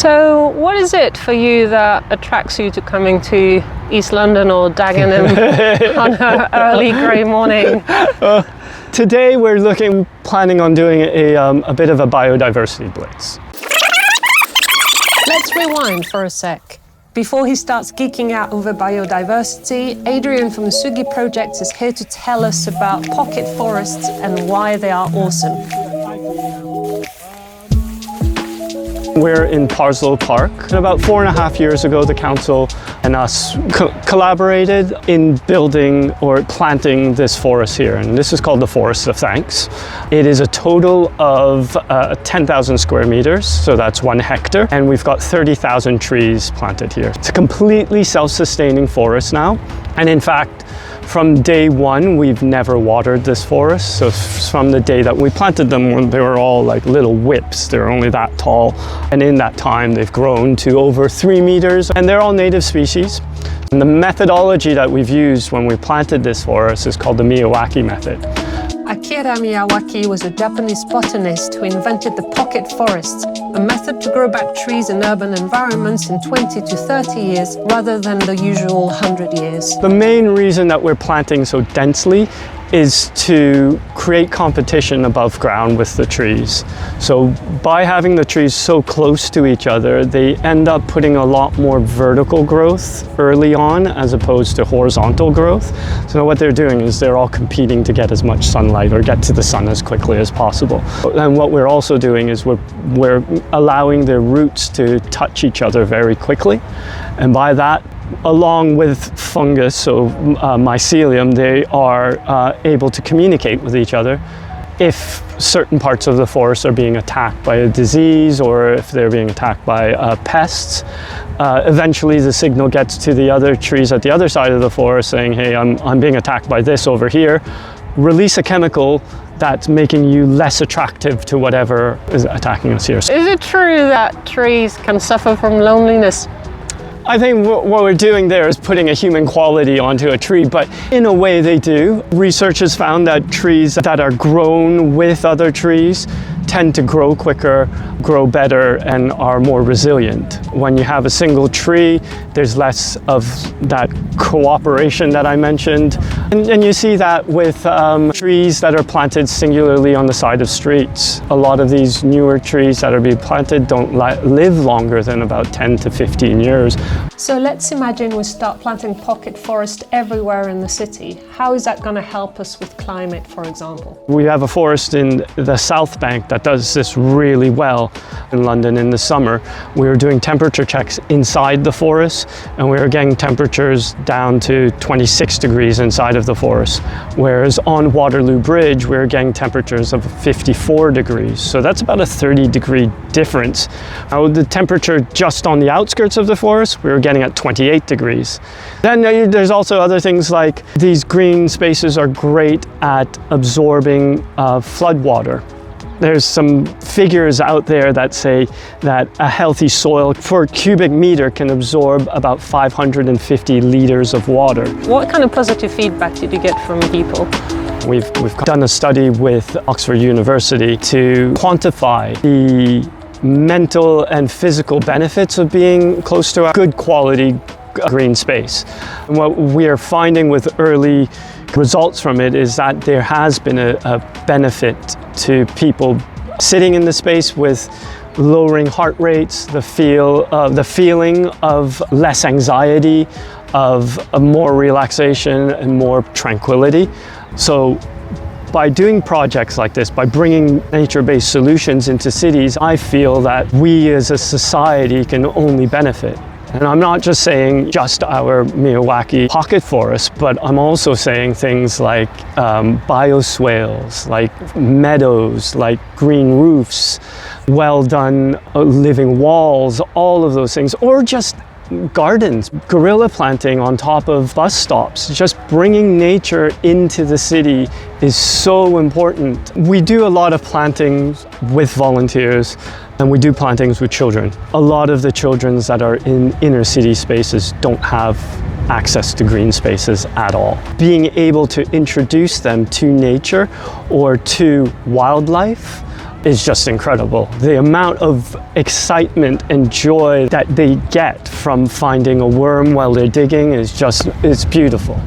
So what is it for you that attracts you to coming to East London or Dagenham on an early grey morning? Today we're planning on doing a bit of a biodiversity blitz. Let's rewind for a sec. Before he starts geeking out over biodiversity, Adrian from the SUGI project is here to tell us about pocket forests and why they are awesome. We're in Parslow Park. About 4.5 years ago, the council and us collaborated in building or planting this forest here, and this is called the Forest of Thanks. It is a total of 10,000 square meters, so that's 1 hectare, and we've got 30,000 trees planted here. It's a completely self-sustaining forest now, and in fact, from day one, we've never watered this forest. So from the day that we planted them, they were all like little whips. They're only that tall. And in that time, they've grown to over 3 meters, and they're all native species. And the methodology that we've used when we planted this forest is called the Miyawaki method. Akira Miyawaki was a Japanese botanist who invented the pocket forest, a method to grow back trees in urban environments in 20 to 30 years rather than the usual 100 years. The main reason that we're planting so densely is to create competition above ground with the trees. So by having the trees so close to each other, they end up putting a lot more vertical growth early on as opposed to horizontal growth. So what they're doing is they're all competing to get as much sunlight or get to the sun as quickly as possible. And what we're also doing is we're allowing their roots to touch each other very quickly. And by that, along with fungus, so mycelium, they are able to communicate with each other if certain parts of the forest are being attacked by a disease or if they're being attacked by pests. Eventually the signal gets to the other trees at the other side of the forest saying, hey, I'm being attacked by this over here. Release a chemical that's making you less attractive to whatever is attacking us here. Is it true that trees can suffer from loneliness? I think what we're doing there is putting a human quality onto a tree, but in a way they do. Research has found that trees that are grown with other trees tend to grow quicker, grow better, and are more resilient. When you have a single tree, there's less of that cooperation that I mentioned. And you see that with trees that are planted singularly on the side of streets. A lot of these newer trees that are being planted don't live longer than about 10 to 15 years. So let's imagine we start planting pocket forest everywhere in the city. How is that going to help us with climate, for example? We have a forest in the South Bank that does this really well in London in the summer. We were doing temperature checks inside the forest, and we were getting temperatures down to 26 degrees inside of the forest. Whereas on Waterloo Bridge, we were getting temperatures of 54 degrees. So that's about a 30-degree difference. Now, the temperature just on the outskirts of the forest, we were getting at 28 degrees. Then there's also other things like these green spaces are great at absorbing flood water. There's some figures out there that say that a healthy soil for a cubic meter can absorb about 550 liters of water. What kind of positive feedback did you get from people? We've done a study with Oxford University to quantify the mental and physical benefits of being close to a good quality green space. And what we are finding with early results from it is that there has been a benefit to people sitting in the space with lowering heart rates, the feeling of less anxiety, of more relaxation and more tranquility. So by doing projects like this, by bringing nature-based solutions into cities, I feel that we as a society can only benefit. And I'm not just saying just our Miyawaki pocket forest, but I'm also saying things like bioswales, like meadows, like green roofs, well done living walls, all of those things, or just gardens, gorilla planting on top of bus stops. Just bringing nature into the city is so important. We do a lot of plantings with volunteers, and we do plantings with children. A lot of the children that are in inner city spaces don't have access to green spaces at all. Being able to introduce them to nature or to wildlife is just incredible. The amount of excitement and joy that they get from finding a worm while they're digging is just, it's beautiful.